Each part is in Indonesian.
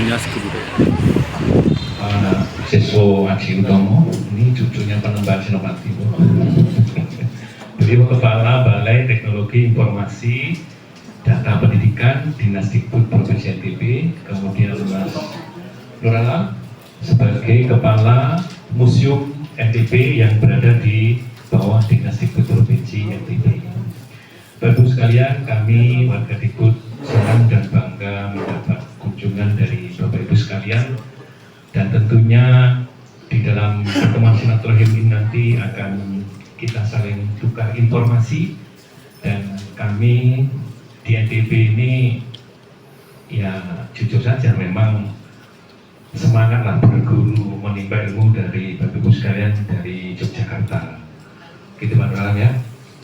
Dinas Kebudayaan. Siswo Aji Utomo, ini cucunya penembak Senopati. Beliau Kepala Balai Teknologi Informasi Data Pendidikan Dinas Dikbud Provinsi NTB, kemudian Mas Nurala sebagai Kepala Museum NTB yang berada di bawah Dinas Dikbud Provinsi NTB. Bapak Ibu sekalian, kami warga Dikbud senang dan bangga mendapat kunjungan dari Bapak Ibu sekalian, dan tentunya di dalam pertemuan silaturahim ini nanti akan kita saling tukar informasi, dan kami di NTB ini ya jujur saja memang semangatlah berguru menimba ilmu dari Bapak Ibu sekalian dari Yogyakarta, gitu Pak Nurala ya.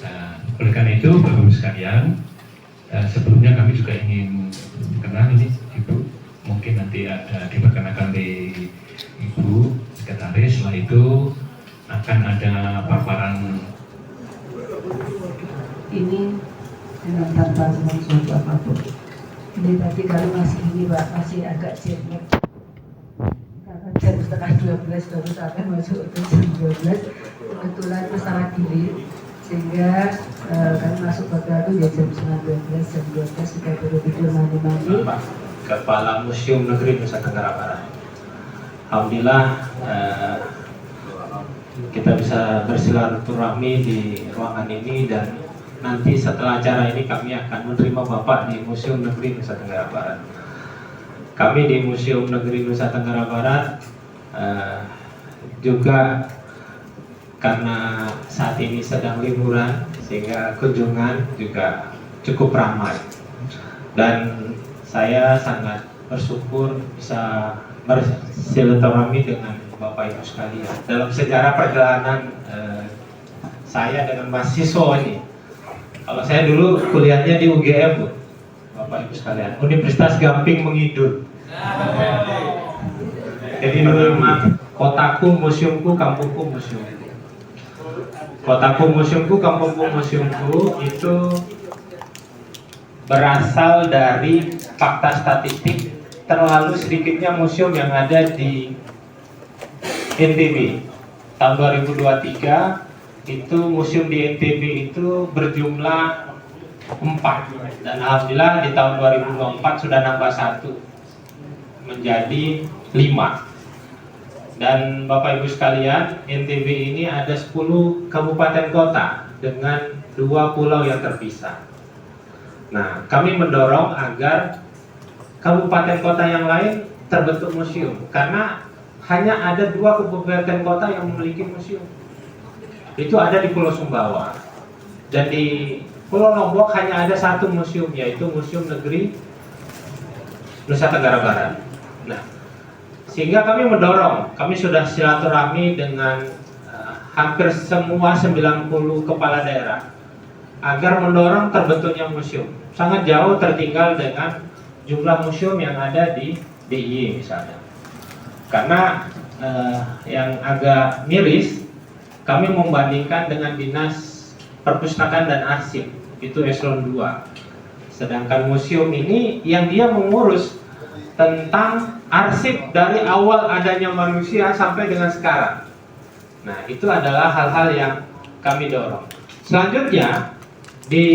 Nah, oleh karena itu Bapak Ibu sekalian, sebelumnya kami juga ingin kenal ini Ibu, mungkin nanti ada diperkenalkan di Ibu Sekretaris, setelah itu akan ada paparan. Ini dengan tanpa sesuatu apapun. Ini tadi kalau masih ini Pak, masih agak jenuh. Karena jam setengah 12 baru sampai masuk ke jam 12. Kebetulan masalah diri, sehingga kami masuk baru ya jam 12, jam 12 sudah baru tidur mandi-mandi. Kepala Museum Negeri Nusa Tenggara Barat. Alhamdulillah kita bisa bersilaturahmi di ruangan ini, dan nanti setelah acara ini kami akan menerima Bapak di Museum Negeri Nusa Tenggara Barat. Kami di Museum Negeri Nusa Tenggara Barat juga karena saat ini sedang liburan, sehingga kunjungan juga cukup ramai, dan saya sangat bersyukur bisa bersilaturahmi dengan Bapak Ibu sekalian. Dalam sejarah perjalanan saya dengan mahasiswa ini, kalau saya dulu kuliahnya di UGM, Bu, Bapak Ibu sekalian, Universitas Gamping Mengidul. Jadi dulu memang kotaku museumku, kampungku museumku. Kotaku museumku, kampungku museumku itu berasal dari fakta statistik terlalu sedikitnya museum yang ada di NTB. Tahun 2023 itu museum di NTB itu berjumlah 4, dan alhamdulillah di tahun 2024 sudah nambah 1 menjadi 5. Dan Bapak Ibu sekalian, NTB ini ada 10 kabupaten kota dengan 2 pulau yang terpisah. Nah, kami mendorong agar kabupaten kota yang lain terbentuk museum, karena hanya ada 2 kabupaten kota yang memiliki museum. Itu ada di Pulau Sumbawa, dan di Pulau Lombok hanya ada 1 museum, yaitu Museum Negeri Nusa Tenggara Barat. Nah, sehingga kami mendorong, kami sudah silaturahmi dengan hampir semua 90 kepala daerah agar mendorong terbentuknya museum. Sangat jauh tertinggal dengan jumlah museum yang ada di DIY misalnya. Karena yang agak miris, kami membandingkan dengan Dinas Perpustakaan dan Arsip, itu eselon 2. Sedangkan museum ini yang dia mengurus tentang arsip dari awal adanya manusia sampai dengan sekarang. Nah, itu adalah hal-hal yang kami dorong. Selanjutnya, di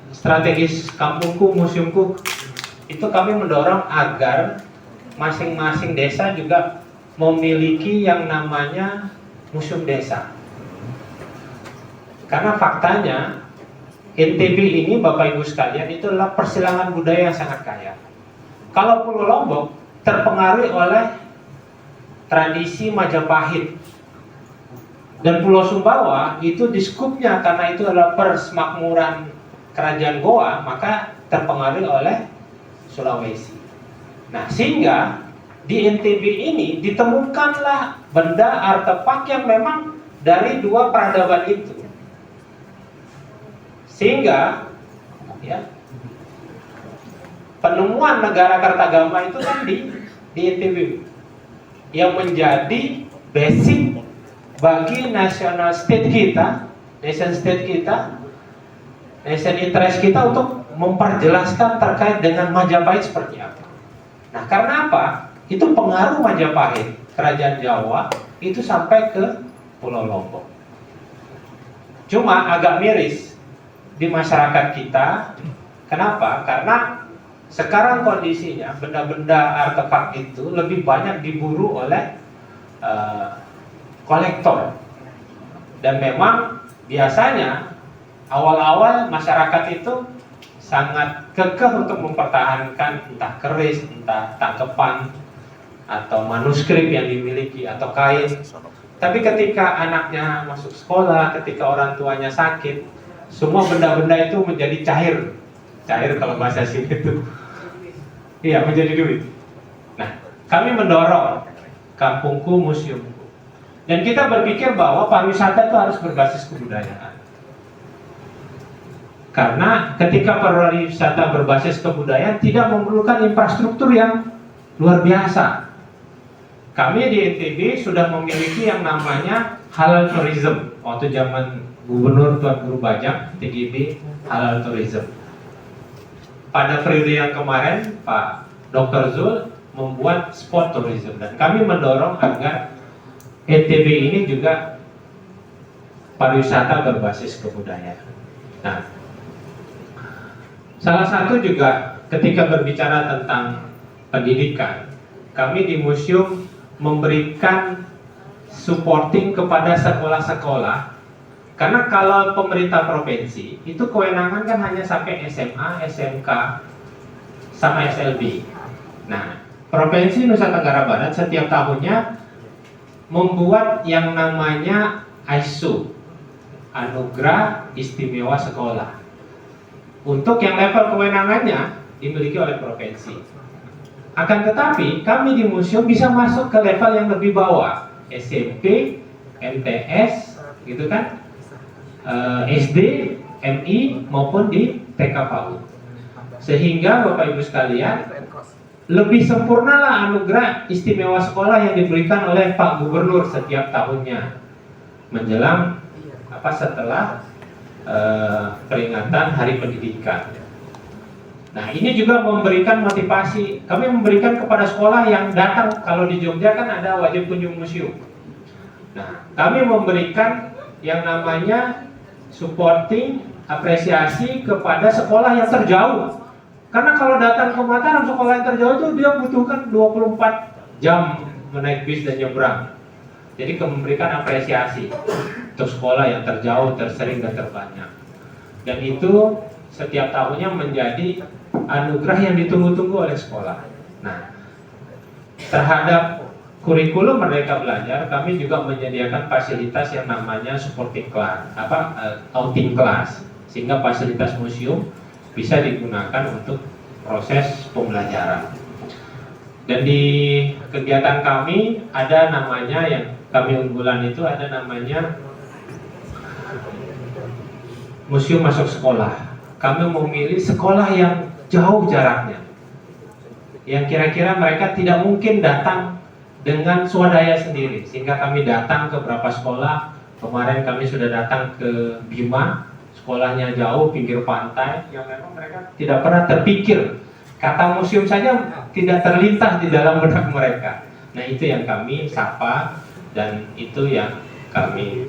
strategis kampungku, museumku, itu kami mendorong agar masing-masing desa juga memiliki yang namanya museum desa. Karena faktanya NTB ini Bapak Ibu sekalian itu adalah persilangan budaya yang sangat kaya. Kalau Pulau Lombok terpengaruh oleh tradisi Majapahit, dan Pulau Sumbawa itu di skupnya karena itu adalah persemakmuran kerajaan Goa, maka terpengaruh oleh Sulawesi. Nah, sehingga di NTB ini ditemukanlah benda artefak yang memang dari 2 peradaban itu. Sehingga ya, penemuan negara Kartagama itu kan di NTB, yang menjadi basic bagi national state kita, nation state kita, nation interest kita untuk memperjelaskan terkait dengan Majapahit seperti apa. Nah, karena apa? Itu pengaruh Majapahit, kerajaan Jawa, itu sampai ke Pulau Lombok. Cuma agak miris di masyarakat kita. Kenapa? Karena sekarang kondisinya benda-benda artefak itu lebih banyak diburu oleh kolektor. Dan memang biasanya awal-awal masyarakat itu sangat kekeh untuk mempertahankan entah keris, entah tangkepan, atau manuskrip yang dimiliki, atau kain. Tapi ketika anaknya masuk sekolah, ketika orang tuanya sakit, semua benda-benda itu menjadi cair. Cair kalau bahasa sini itu, iya, menjadi duit. Nah, kami mendorong kampungku museumku. Dan kita berpikir bahwa pariwisata itu harus berbasis kebudayaan. Karena ketika pariwisata berbasis kebudayaan tidak memerlukan infrastruktur yang luar biasa. Kami di NTB sudah memiliki yang namanya halal tourism. Waktu zaman Gubernur Tuan Guru Bajang, TGB halal tourism. Pada periode yang kemarin, Pak Dr. Zul membuat sport tourism. Dan kami mendorong agar NTB ini juga pariwisata berbasis kebudayaan. Nah, salah satu juga ketika berbicara tentang pendidikan, kami di museum memberikan supporting kepada sekolah-sekolah. Karena kalau pemerintah provinsi itu kewenangan kan hanya sampai SMA, SMK, sama SLB. Nah, Provinsi Nusa Tenggara Barat setiap tahunnya membuat yang namanya ISO, Anugerah Istimewa Sekolah. Untuk yang level kewenangannya dimiliki oleh provinsi. Akan tetapi kami di museum bisa masuk ke level yang lebih bawah, SMP, MTS, gitu kan, SD, MI maupun di TK PAUD. Sehingga Bapak Ibu sekalian, lebih sempurnalah anugerah istimewa sekolah yang diberikan oleh Pak Gubernur setiap tahunnya menjelang setelah peringatan Hari Pendidikan. Nah, ini juga memberikan motivasi. Kami memberikan kepada sekolah yang datang. Kalau di Jogja kan ada wajib kunjung museum. Nah, kami memberikan yang namanya supporting, apresiasi kepada sekolah yang terjauh. Karena kalau datang ke Mataram, sekolah yang terjauh itu dia butuhkan 24 jam menaik bis dan nyebrang. Jadi memberikan apresiasi untuk sekolah yang terjauh, tersering, dan terbanyak. Dan itu setiap tahunnya menjadi anugerah yang ditunggu-tunggu oleh sekolah. Nah, terhadap kurikulum Merdeka Belajar, kami juga menyediakan fasilitas yang namanya supporting class, outing class, sehingga fasilitas museum bisa digunakan untuk proses pembelajaran. Dan di kegiatan kami ada namanya, yang kami unggulan itu ada namanya Museum Masuk Sekolah. Kami memilih sekolah yang jauh jaraknya, yang kira-kira mereka tidak mungkin datang dengan swadaya sendiri, sehingga kami datang ke beberapa sekolah. Kemarin kami sudah datang ke Bima, sekolahnya jauh, pinggir pantai, yang memang mereka tidak pernah terpikir, kata museum saja tidak terlintas di dalam benak mereka. Nah, itu yang kami sapa dan itu yang kami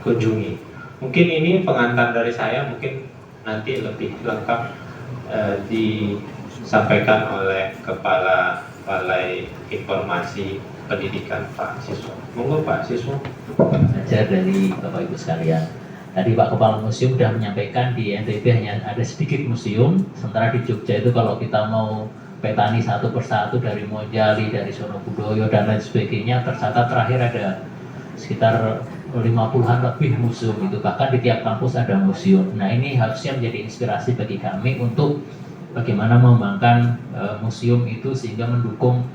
kunjungi. Mungkin ini pengantar dari saya, mungkin nanti lebih lengkap disampaikan oleh Kepala Balai Informasi Pendidikan Pak Siswa. Monggo Pak Siswa. Belajar dari Bapak Ibu sekalian. Tadi Pak Kepala Museum sudah menyampaikan di NTB hanya ada sedikit museum, sementara di Jogja itu kalau kita mau petani satu persatu dari Mojali, dari Sonobudoyo dan lain sebagainya, tercatat terakhir ada sekitar 50-an lebih museum itu, bahkan di tiap kampus ada museum. Nah, ini harusnya menjadi inspirasi bagi kami untuk bagaimana mengembangkan museum itu sehingga mendukung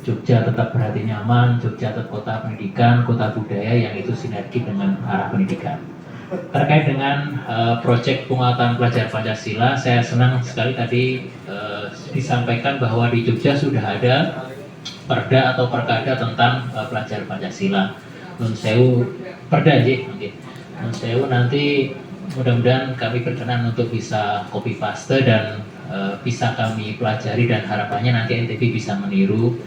Jogja tetap berhati nyaman, Jogja tetap kota pendidikan, kota budaya yang itu sinergi dengan arah pendidikan. Terkait dengan proyek penguatan pelajar Pancasila, saya senang sekali tadi disampaikan bahwa di Jogja sudah ada perda atau perkada tentang pelajar Pancasila. Nun sewu perda aja mungkin. Nun sewu nanti mudah-mudahan kami berkenan untuk bisa copy paste dan bisa kami pelajari dan harapannya nanti NTB bisa meniru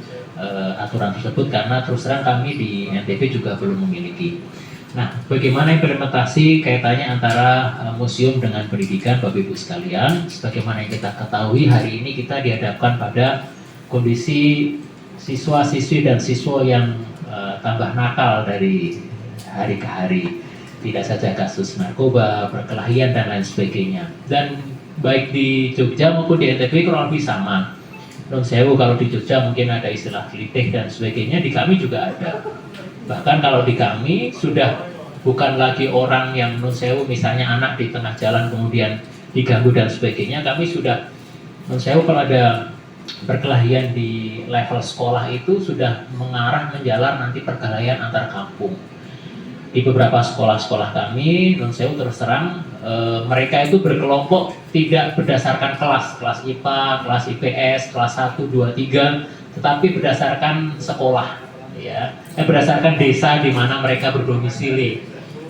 aturan tersebut, karena terus terang kami di NTB juga belum memiliki. Nah, bagaimana implementasi kaitannya antara museum dengan pendidikan, Bapak Ibu sekalian? Sebagaimana yang kita ketahui, hari ini kita dihadapkan pada kondisi siswa-siswi dan siswa yang tambah nakal dari hari ke hari. Tidak saja kasus narkoba, perkelahian, dan lain sebagainya. Dan baik di Jogja maupun di NTB kurang lebih sama. Nun sewu, kalau di Jogja mungkin ada istilah klitik dan sebagainya, di kami juga ada. Bahkan kalau di kami sudah bukan lagi orang yang nun sewu, misalnya anak di tengah jalan kemudian diganggu dan sebagainya, kami sudah nun sewu kalau ada perkelahian di level sekolah itu sudah mengarah menjalar nanti perkelahian antar kampung. Di beberapa sekolah-sekolah kami, nun sewu terus terang, mereka itu berkelompok tidak berdasarkan kelas IPA, kelas IPS, kelas 1, 2, 3, tetapi berdasarkan sekolah. Ya, berdasarkan desa di mana mereka berdomisili.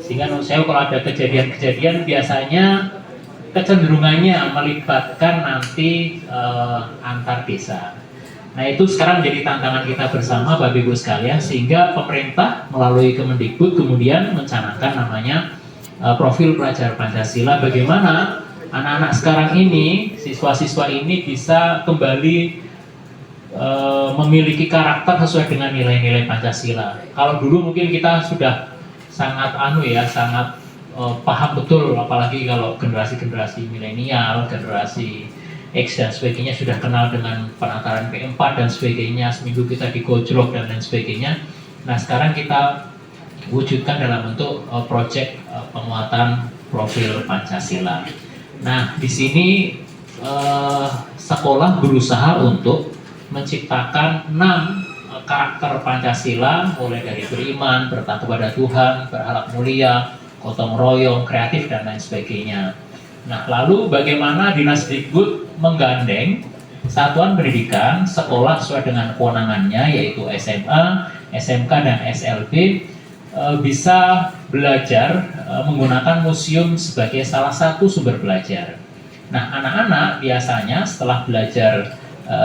Sehingga nun sewu kalau ada kejadian-kejadian biasanya kecenderungannya melibatkan nanti antar desa. Nah, itu sekarang jadi tantangan kita bersama Bapak Ibu sekalian, sehingga pemerintah melalui Kemendikbud kemudian mencanangkan namanya profil pelajar Pancasila. Bagaimana anak-anak sekarang ini, siswa-siswa ini bisa kembali memiliki karakter sesuai dengan nilai-nilai Pancasila. Kalau dulu mungkin kita sudah sangat sangat paham betul, apalagi kalau generasi-generasi milenial, generasi X dan sebagainya sudah kenal dengan penataran P4 dan sebagainya, seminggu kita digojlok dan lain sebagainya. Nah, sekarang kita wujudkan dalam bentuk proyek penguatan profil Pancasila. Nah, di sini sekolah berusaha untuk menciptakan 6 karakter Pancasila, mulai dari beriman, bertakwa kepada Tuhan, berharap mulia, gotong royong, kreatif, dan lain sebagainya. Nah, lalu bagaimana Dinasdikbud menggandeng satuan pendidikan sekolah sesuai dengan kewenangannya, yaitu SMA, SMK, dan SLB, bisa belajar menggunakan museum sebagai salah satu sumber belajar. Nah, anak-anak biasanya setelah belajar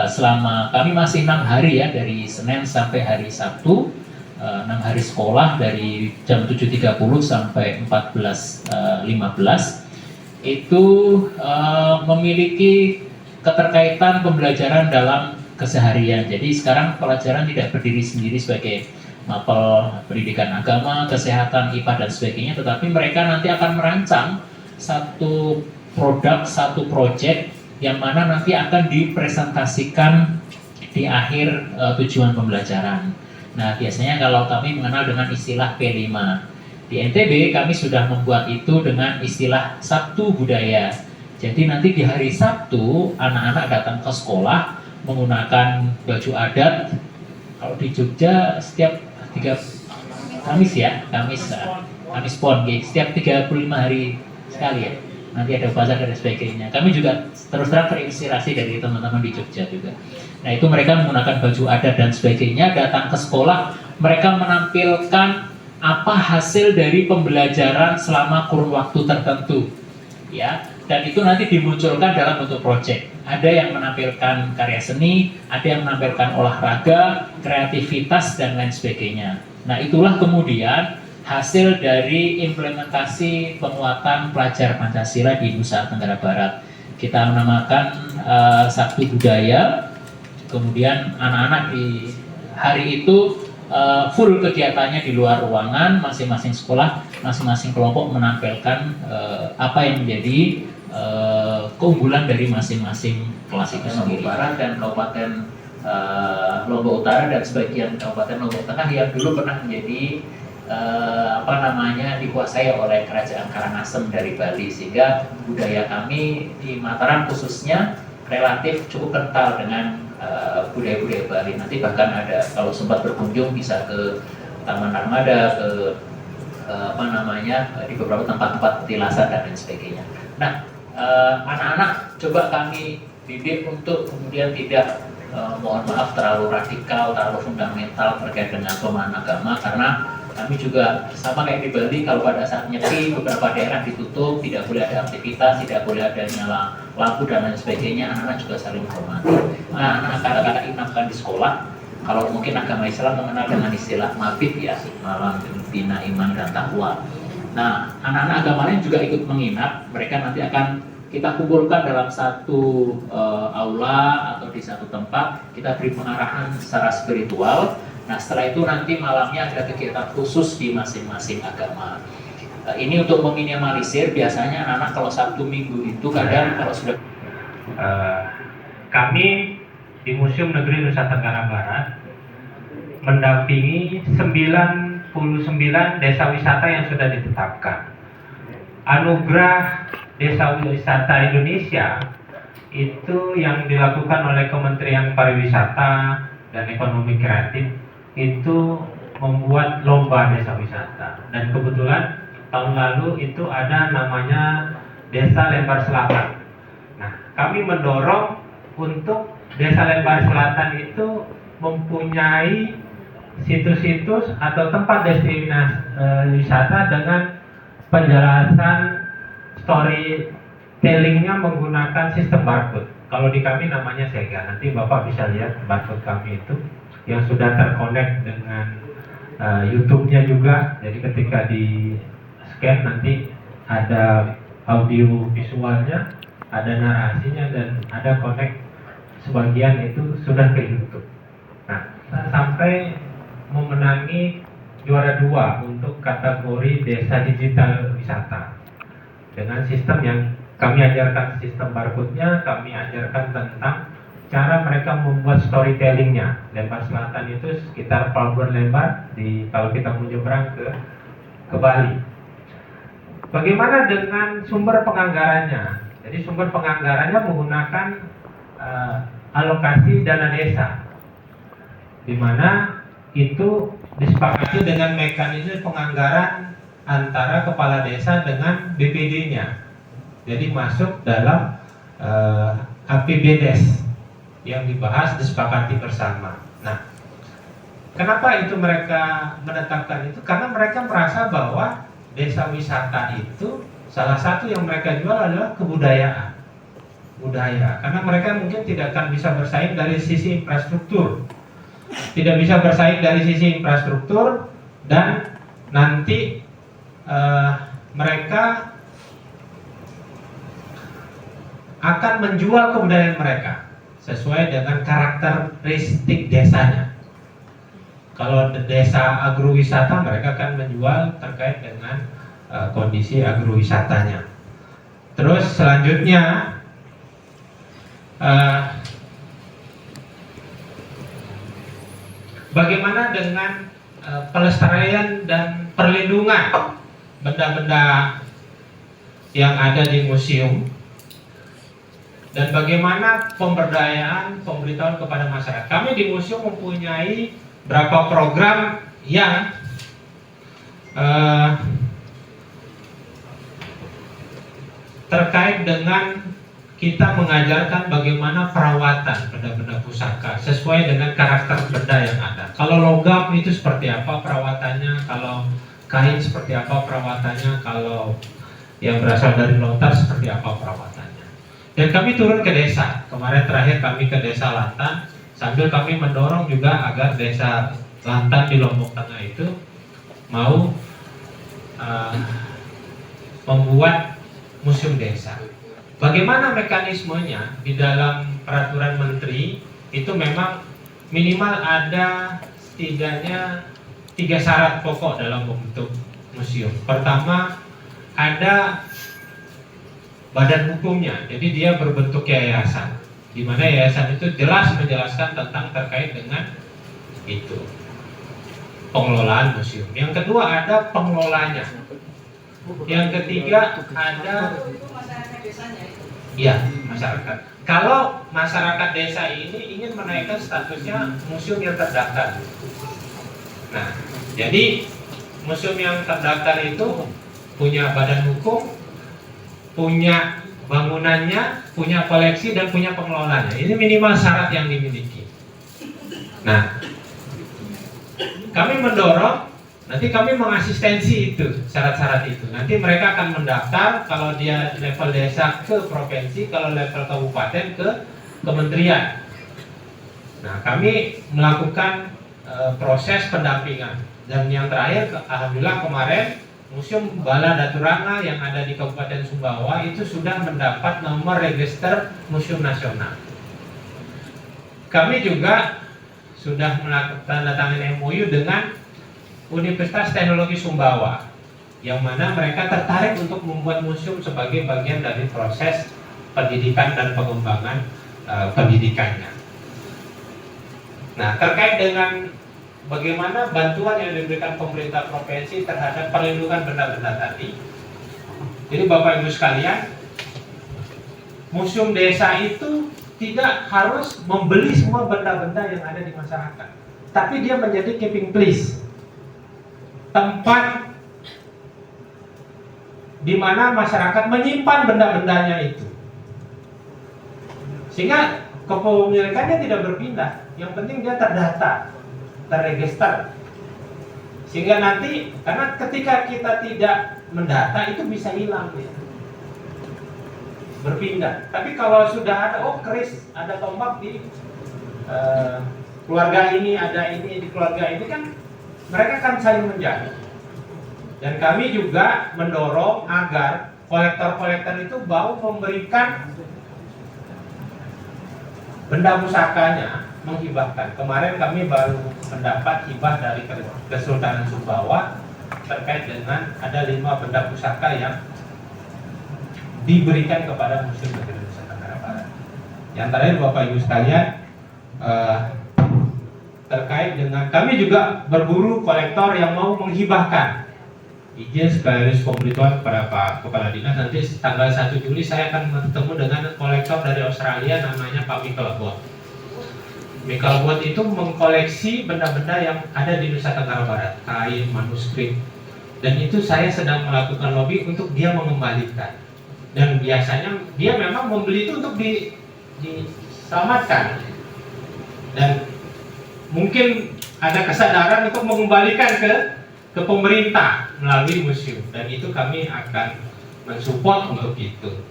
selama kami masih 6 hari ya, dari Senin sampai hari Sabtu, 6 hari sekolah dari jam 7.30 sampai 14.15, itu memiliki keterkaitan pembelajaran dalam keseharian. Jadi sekarang pelajaran tidak berdiri sendiri sebagai mapel pendidikan agama, kesehatan, IPA, dan sebagainya, tetapi mereka nanti akan merancang satu produk, satu proyek yang mana nanti akan dipresentasikan di akhir tujuan pembelajaran. Nah, biasanya kalau kami mengenal dengan istilah P5. Di NTB kami sudah membuat itu dengan istilah Sabtu Budaya. Jadi nanti di hari Sabtu anak-anak datang ke sekolah menggunakan baju adat. Kalau di Jogja setiap Kamis Pon, setiap 35 hari sekali ya. Nanti ada bazar dan sebagainya. Kami juga terus terang terinspirasi dari teman-teman di Jogja juga. Nah, itu mereka menggunakan baju adat dan sebagainya, datang ke sekolah, mereka menampilkan apa hasil dari pembelajaran selama kurun waktu tertentu, ya. Dan itu nanti dimunculkan dalam bentuk proyek. Ada yang menampilkan karya seni, ada yang menampilkan olahraga, kreativitas, dan lain sebagainya. Nah, itulah kemudian hasil dari implementasi penguatan pelajar Pancasila di Nusa Tenggara Barat. Kita menamakan Sabtu Budaya. Kemudian anak-anak di hari itu full kegiatannya di luar ruangan, masing-masing sekolah, masing-masing kelompok menampilkan apa yang menjadi keunggulan dari masing-masing kelas itu sendiri. Barat dan Kabupaten Lombok Utara dan sebagian Kabupaten Lombok Tengah yang dulu pernah menjadi dikuasai oleh Kerajaan Karangasem dari Bali, sehingga budaya kami di Mataram khususnya relatif cukup kental dengan budaya-budaya Bali. Nanti bahkan ada, kalau sempat berkunjung bisa ke Taman Armada, ke di beberapa tempat-tempat petilasan dan lain sebagainya. Nah, anak-anak coba kami didik untuk kemudian tidak mohon maaf terlalu radikal, terlalu fundamental terkait dengan pemahaman agama, karena Kami juga sama kayak di Bali, kalau pada saat nyepi beberapa daerah ditutup, tidak boleh ada aktivitas, tidak boleh ada nyala lampu dan lain sebagainya, anak-anak juga saling menghormati. Anak-anak kadang-kadang inapkan di sekolah, kalau mungkin agama Islam mengenal dengan istilah mabit ya, malam bina iman dan takwa. Nah, anak-anak agama lain juga ikut menginap, mereka nanti akan kita kumpulkan dalam satu aula atau di satu tempat, kita beri pengarahan secara spiritual. Nah, setelah itu nanti malamnya ada kegiatan khusus di masing-masing agama. Ini untuk meminimalisir, biasanya anak-anak kalau Sabtu Minggu itu kadang kalau sudah kami di Museum Negeri Nusa Tenggara Barat mendampingi 99 desa wisata yang sudah ditetapkan. Anugerah Desa Wisata Indonesia itu yang dilakukan oleh Kementerian Pariwisata dan Ekonomi Kreatif itu membuat lomba desa wisata, dan kebetulan tahun lalu itu ada namanya Desa Lembar Selatan. Nah, kami mendorong untuk Desa Lembar Selatan itu mempunyai situs-situs atau tempat destinasi wisata dengan penjelasan storytellingnya menggunakan sistem barcode. Kalau di kami namanya Sega. Nanti Bapak bisa lihat barcode kami itu yang sudah terkonek dengan YouTube-nya juga. Jadi ketika di scan nanti ada audio visualnya, ada narasinya, dan ada connect sebagian itu sudah ke YouTube. Nah, sampai memenangi juara 2 untuk kategori desa digital wisata dengan sistem yang kami ajarkan sistem barcode-nya, kami ajarkan tentang cara mereka membuat storytellingnya. Lembar Selatan itu sekitar pelabuhan Lembar kalau kita mau nyebrang ke Bali. Bagaimana dengan sumber penganggarannya? Jadi sumber penganggarannya menggunakan alokasi dana desa, di mana itu disepakati dengan mekanisme penganggaran antara kepala desa dengan BPD-nya. Jadi masuk dalam APBDes yang dibahas disepakati bersama. Nah, kenapa itu mereka menetapkan itu? Karena mereka merasa bahwa desa wisata itu salah satu yang mereka jual adalah kebudayaan, budaya. Karena mereka mungkin tidak akan bisa bersaing dari sisi infrastruktur, dan nanti mereka akan menjual kebudayaan mereka sesuai dengan karakteristik desanya. Kalau desa agrowisata, mereka akan menjual terkait dengan kondisi agrowisatanya. Terus selanjutnya bagaimana dengan pelestarian dan perlindungan benda-benda yang ada di museum, dan bagaimana pemberdayaan pemberitahuan kepada masyarakat. Kami di museum mempunyai beberapa program yang terkait dengan kita mengajarkan bagaimana perawatan benda-benda pusaka sesuai dengan karakter benda yang ada. Kalau logam itu seperti apa perawatannya, kalau kain seperti apa perawatannya, kalau yang berasal dari lontar seperti apa perawatannya. Dan kami turun ke desa. Kemarin terakhir kami ke desa Lantan, sambil kami mendorong juga agar desa Lantan di Lombok Tengah itu mau membuat museum desa. Bagaimana mekanismenya di dalam peraturan menteri itu memang minimal ada setidaknya 3 syarat pokok dalam membentuk museum. Pertama, ada badan hukumnya, jadi dia berbentuk yayasan, di mana yayasan itu jelas menjelaskan tentang terkait dengan itu pengelolaan museum. Yang kedua ada pengelolanya. Yang ketiga ada masyarakat. Kalau masyarakat desa ini ingin menaikkan statusnya museum yang terdaftar. Nah, jadi museum yang terdaftar itu punya badan hukum, punya bangunannya, punya koleksi, dan punya pengelolanya. Ini minimal syarat yang dimiliki. Nah, kami mendorong Nanti kami mengasistensi itu, syarat-syarat itu. Nanti mereka akan mendaftar, kalau dia level desa ke provinsi, kalau level kabupaten ke kementerian. Nah, kami melakukan proses pendampingan. Dan yang terakhir, alhamdulillah kemarin Museum Bala Daturanga yang ada di Kabupaten Sumbawa itu sudah mendapat nomor register Museum Nasional. Kami juga sudah melakukan tanda tangan MOU dengan Universitas Teknologi Sumbawa, yang mana mereka tertarik untuk membuat museum sebagai bagian dari proses pendidikan dan pengembangan pendidikannya. Nah, terkait dengan bagaimana bantuan yang diberikan pemerintah provinsi terhadap perlindungan benda-benda tadi, jadi Bapak Ibu sekalian, museum desa itu tidak harus membeli semua benda-benda yang ada di masyarakat, tapi dia menjadi keeping place, tempat di mana masyarakat menyimpan benda-bendanya itu, sehingga kepemilikannya tidak berpindah. Yang penting dia terdata, terregister, sehingga nanti, karena ketika kita tidak mendata itu bisa hilang ya, berpindah. Tapi kalau sudah ada, oh keris, ada tombak di keluarga ini, ada ini di keluarga ini, kan mereka kan saling menjaga. Dan kami juga mendorong agar kolektor-kolektor itu mau memberikan benda pusakanya, menghibahkan. Kemarin kami baru mendapat hibah dari Kesultanan Sumbawa terkait dengan ada 5 benda pusaka yang diberikan kepada Museum Negeri Nusa Tenggara Barat. Yang terakhir Bapak Ibu sekalian, terkait dengan kami juga berburu kolektor yang mau menghibahkan. Izin sekaligus pemberitahuan kepada Pak Kepala Dinas, nanti tanggal 1 Juli saya akan bertemu dengan kolektor dari Australia namanya Pak Michael Bott. Michael Bott itu mengkoleksi benda-benda yang ada di Nusa Tenggara Barat, kain, manuskrip, dan itu saya sedang melakukan lobby untuk dia mengembalikan. Dan biasanya dia memang membeli itu untuk diselamatkan, dan mungkin ada kesadaran untuk mengembalikan ke pemerintah melalui museum, dan itu kami akan mensupport untuk itu.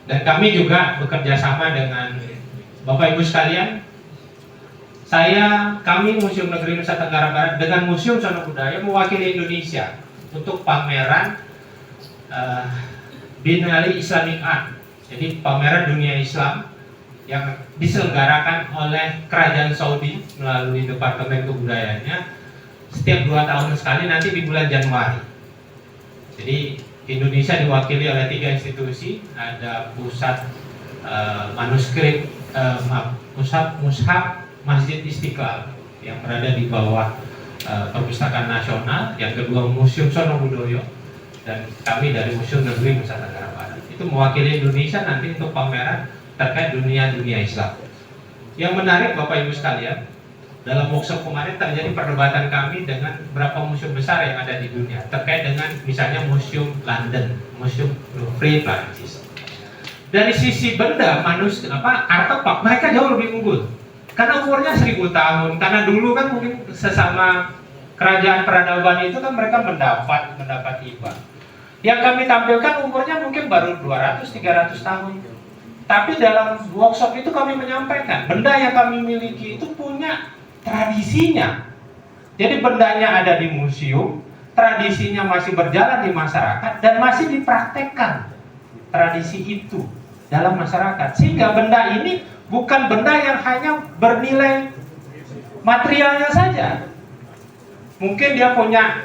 Dan kami juga bekerja sama dengan Bapak Ibu sekalian, kami Museum Negeri Nusa Tenggara Barat dengan Museum Sono Budaya mewakili Indonesia untuk pameran Biennale Islamic Art, jadi pameran dunia Islam yang diselenggarakan oleh Kerajaan Saudi melalui Departemen Kebudayaannya setiap 2 tahun sekali, nanti di bulan Januari. Jadi Indonesia diwakili oleh 3 institusi, ada pusat manuskrip, pusat mushaf Masjid Istiqlal yang berada di bawah Perpustakaan Nasional, yang kedua Museum Sono Budoyo, dan kami dari Museum Negeri Nusa Tenggara Barat. Itu mewakili Indonesia nanti untuk pameran terkait dunia Islam. Yang menarik Bapak Ibu sekalian, dalam workshop kemarin terjadi perdebatan kami dengan beberapa museum besar yang ada di dunia terkait dengan misalnya Museum London, Museum Louvre Prancis. Dari sisi benda, artefak, mereka jauh lebih unggul karena umurnya 1000 tahun. Karena dulu kan mungkin sesama kerajaan peradaban itu kan mereka mendapat hibah. Yang kami tampilkan umurnya mungkin baru 200-300 tahun. Tapi dalam workshop itu kami menyampaikan benda yang kami miliki itu punya tradisinya. Jadi bendanya ada di museum, tradisinya masih berjalan di masyarakat dan masih dipraktekkan tradisi itu dalam masyarakat. Sehingga benda ini bukan benda yang hanya bernilai materialnya saja. Mungkin dia punya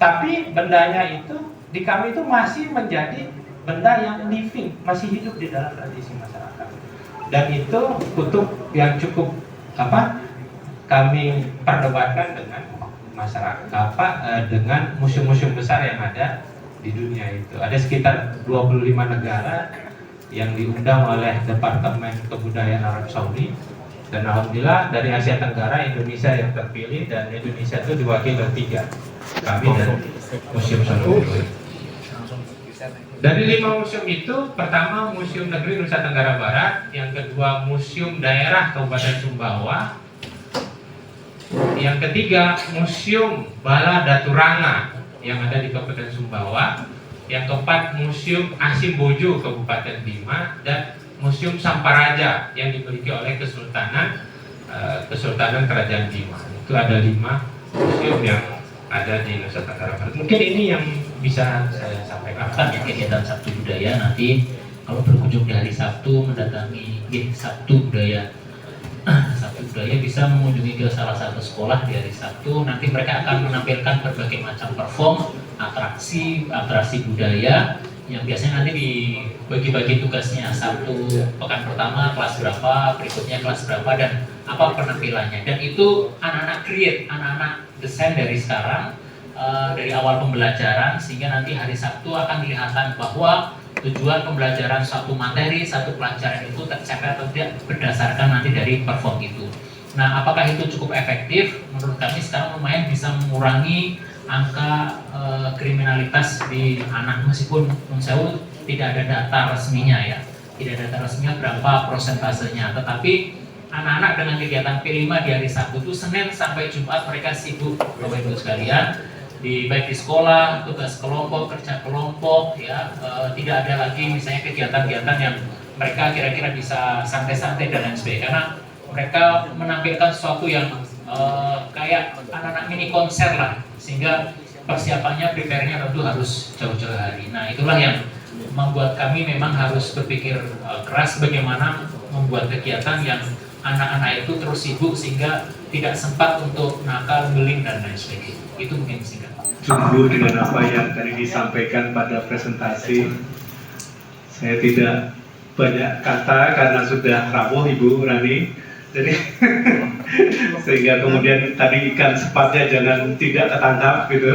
tapi bendanya itu di kami itu masih menjadi benda yang living, masih hidup di dalam tradisi masyarakat. Dan itu kutub yang cukup kami perdebatkan dengan masyarakat, dengan museum-museum besar yang ada di dunia itu. Ada sekitar 25 negara yang diundang oleh Departemen Kebudayaan Arab Saudi, dan alhamdulillah dari Asia Tenggara Indonesia yang terpilih, dan Indonesia itu diwakili oleh 3, kami dan Museum Sono Budoyo. Dari 5 museum itu, pertama Museum Negeri Nusa Tenggara Barat, yang kedua Museum Daerah Kabupaten Sumbawa, Yang ketiga, Museum Bala Daturanga yang ada di Kabupaten Sumbawa. Yang keempat, Museum Asimbojo Kabupaten Bima, dan Museum Samparaja yang dimiliki oleh Kesultanan Kerajaan Bima. Itu ada 5 museum yang ada di Nusa Tenggara Barat. Mungkin ini yang bisa saya sampaikan. Akan ya kegiatan Sabtu Budaya nanti kalau berkunjung di hari Sabtu mendatangi Sabtu Budaya. Sabtu Budaya bisa mengunjungi ke salah satu sekolah di hari Sabtu. Nanti mereka akan menampilkan berbagai macam perform, atraksi budaya yang biasanya nanti dibagi-bagi tugasnya. Sabtu pekan pertama kelas berapa, berikutnya kelas berapa, dan apa penampilannya. Dan itu anak-anak create, anak-anak desain dari sekarang, dari awal pembelajaran, sehingga nanti hari Sabtu akan kelihatan bahwa tujuan pembelajaran suatu materi, satu pelajaran itu tercapai atau tidak berdasarkan nanti dari perform itu. Nah, apakah itu cukup efektif? Menurut kami sekarang lumayan bisa mengurangi angka kriminalitas di anak, meskipun menurut tidak ada data resminya ya, tidak ada data resminya berapa prosentasenya, tetapi anak-anak dengan kegiatan P5 di hari Sabtu itu Senin sampai Jumat mereka sibuk, Bapak Ibu sekalian, baik di sekolah, tugas kelompok, kerja kelompok, ya, tidak ada lagi misalnya kegiatan-kegiatan yang mereka kira-kira bisa santai-santai dan lain sebagainya, karena mereka menampilkan sesuatu yang kayak anak-anak mini konser lah, sehingga persiapannya, prepare-nya tentu harus jauh-jauh hari. Nah, itulah yang membuat kami memang harus berpikir keras bagaimana membuat kegiatan yang anak-anak itu terus sibuk sehingga tidak sempat untuk nakal, beling, dan lain sebagainya. Itu mungkin singkat. Sungguh dengan apa yang tadi disampaikan pada presentasi, saya tidak banyak kata karena sudah rawuh Ibu Rani. Jadi sehingga kemudian tadi ikan sepatnya jangan tidak ketangkap gitu.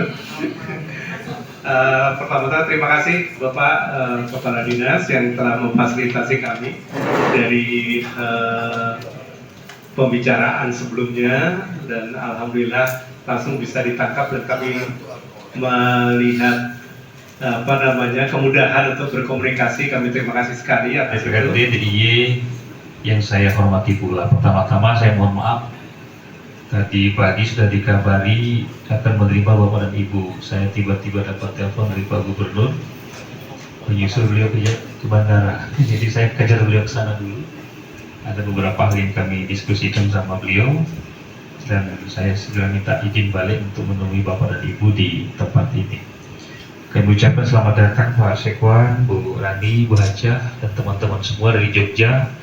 Pertama-tama terima kasih Bapak Kepala Dinas yang telah memfasilitasi kami dari pembicaraan sebelumnya, dan alhamdulillah langsung bisa ditangkap dan kami melihat kemudahan untuk berkomunikasi. Kami terima kasih sekali atas itu. DIY yang saya hormati pula, pertama-tama saya mohon maaf tadi pagi sudah dikabari akan menerima Bapak dan Ibu. Saya tiba-tiba dapat telepon dari Pak Gubernur menyusul beliau ke bandara. Jadi saya kejar beliau ke sana dulu. Ada beberapa hal yang kami diskusikan sama beliau, dan saya segera minta izin balik untuk menemui Bapak dan Ibu di tempat ini. Kami ucapkan selamat datang Pak Sekwan, Bu Rani, Bu Hajah, dan teman-teman semua dari Jogja.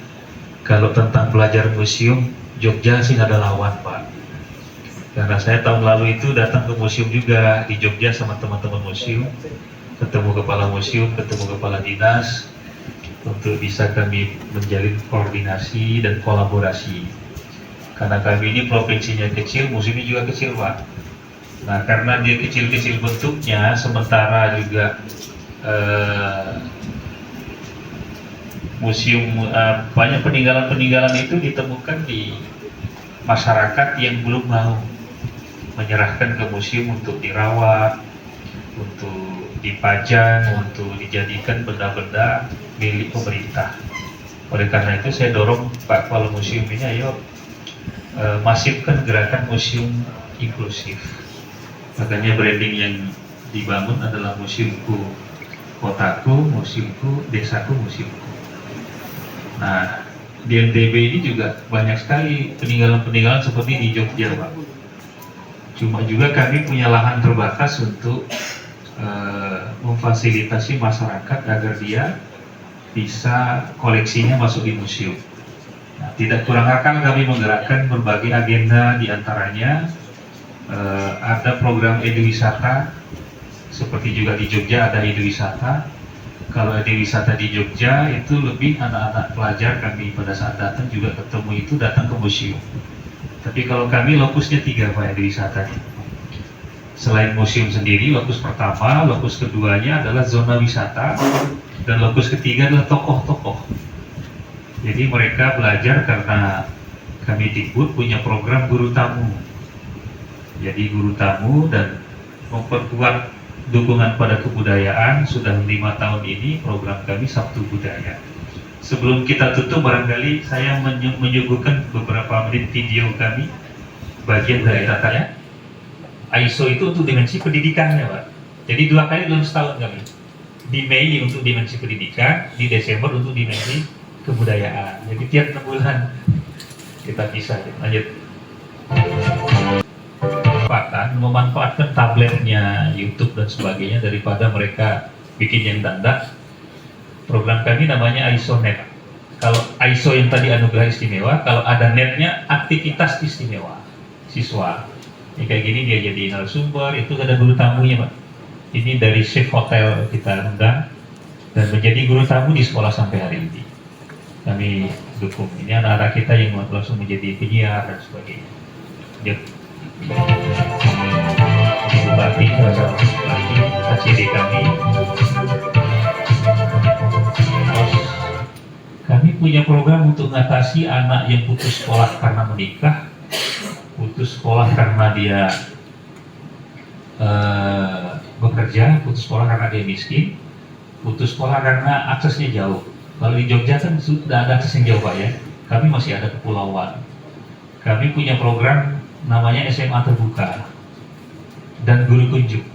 Kalau tentang belajar museum, Jogja sih nggak ada lawan Pak. Karena saya tahun lalu itu datang ke museum juga di Jogja sama teman-teman museum, ketemu kepala museum, ketemu kepala dinas, untuk bisa kami menjalin koordinasi dan kolaborasi. Karena kami ini provinsinya kecil, museumnya juga kecil Pak. Nah, karena dia kecil-kecil bentuknya, sementara juga museum banyak peninggalan-peninggalan itu ditemukan di masyarakat yang belum mau menyerahkan ke museum untuk dirawat, untuk dipajang, untuk dijadikan benda-benda milik pemerintah. Oleh karena itu saya dorong Pak Kepala Museum ini, ayo masifkan gerakan museum inklusif. Makanya branding yang dibangun adalah museumku kotaku, museumku desaku, museumku. Nah, di NTB ini juga banyak sekali peninggalan-peninggalan seperti di Jogja Pak. Cuma juga kami punya lahan terbatas untuk memfasilitasi masyarakat agar dia bisa koleksinya masuk di museum. Nah, tidak kurang akal kami menggerakkan berbagai agenda, diantaranya ada program eduwisata, seperti juga di Jogja ada eduwisata. Kalau eduwisata di Jogja itu lebih anak-anak pelajar, kami pada saat datang juga ketemu itu datang ke museum. Tapi kalau kami lokusnya 3 Pak eduwisatanya. Selain museum sendiri, lokus pertama, lokus keduanya adalah zona wisata, dan lokus ketiga adalah tokoh-tokoh. Jadi mereka belajar karena kami Dikbud punya program guru tamu. Jadi guru tamu dan memperkuat dukungan pada kebudayaan. Sudah 5 tahun ini program kami Sabtu Budaya. Sebelum kita tutup, barangkali saya menyuguhkan beberapa menit video kami bagian dari datanya. ISO itu untuk dimensi pendidikannya, Pak. Jadi 2 kali dalam setahun kami. Di Mei untuk dimensi pendidikan, di Desember untuk dimensi kebudayaan. Jadi tiap 6 bulan kita bisa. Lanjut. Memanfaatkan tabletnya, YouTube dan sebagainya daripada mereka bikin yang dandak. Program kami namanya ISO Net. Kalau ISO yang tadi anugerah istimewa, kalau ada netnya aktivitas istimewa siswa. Ini kayak gini dia jadi narasumber, itu ada guru tamunya, Pak. Ini dari chef hotel kita undang dan menjadi guru tamu di sekolah sampai hari ini. Kami dukung. Ini anak-anak kita yang langsung menjadi penyiar dan sebagainya. Dia Bupati, salah satu Bupati, KCD kami. Terus kami punya program untuk mengatasi anak yang putus sekolah karena menikah, putus sekolah karena dia bekerja, putus sekolah karena dia miskin, putus sekolah karena aksesnya jauh. Kalau di Jogja kan sudah ada akses yang jauh, Pak, ya. Kami masih ada kepulauan. Kami punya program namanya SMA Terbuka dan Guru Kunjung.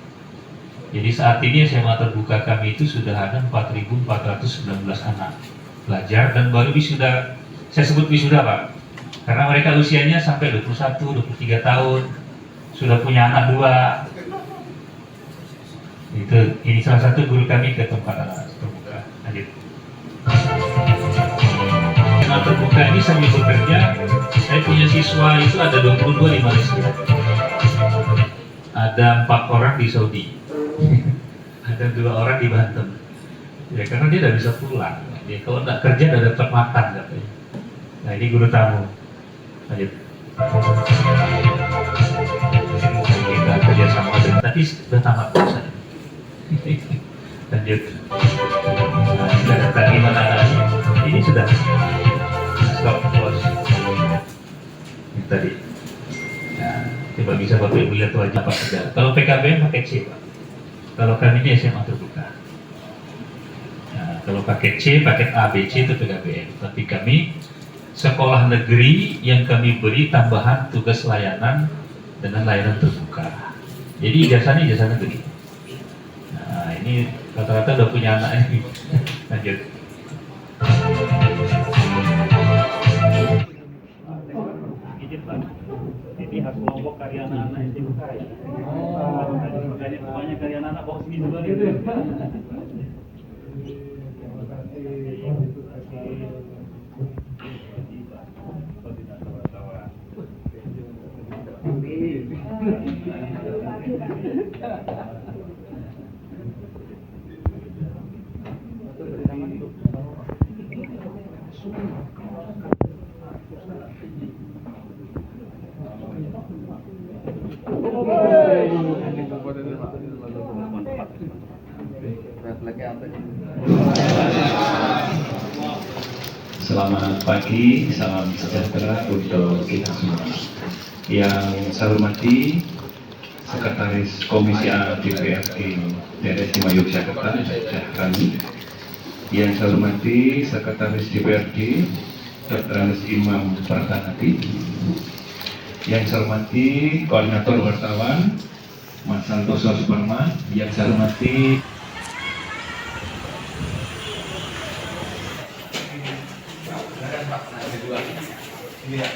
Jadi saat ini SMA Terbuka kami itu sudah ada 4.419 anak belajar dan baru wisuda. Saya sebut wisuda, Pak, karena mereka usianya sampai 21, 23 tahun, sudah punya anak 2. Ini salah satu guru kami ke tempat anak terbuka. Lanjut. Anak terbuka ini sambil bekerja, saya punya siswa itu ada 22 di Malaysia, ada 4 orang di Saudi, ada 2 orang di Banten. Ya karena dia tidak bisa pulang. Dia kalau tidak kerja tidak dapat makan katanya. Nah ini guru tamu. Lanjut. Kita kerjasama dengan tadi sudah tamat saya. Lanjut. Nah, sudah datang gimana? Ini sudah stop close. Ini tadi. Nah, coba bisa Bapak Ibu lihat wajah Pak saja. Kalau PKBM pakai C, Pak. Kalau kami ini SMA Terbuka. Nah, kalau pakai C, paket A, B, C itu PKBM. Tapi kami sekolah negeri yang kami beri tambahan tugas layanan dengan layanan terbuka. Jadi ijazahnya ijazah negeri. Nah, ini rata-rata udah punya anak ini. Lanjut. Izin Pak. Ini harus kelompok karya anak-anak yang dibuka ya. Makanya semuanya karya anak-anak bawa sini juga gitu. Selamat pagi, salam sejahtera untuk kita semua. Yang saya hormati Sekretaris Komisi A DPRD Daerah Istimewa Yogyakarta, Syahkani. Yang saya hormati Sekretaris DPRD Dr. Anas Imam Pratanati. Yang saya hormati Koordinator Wartawan Mas Santoso Suparma. Yang saya hormati Ini ya.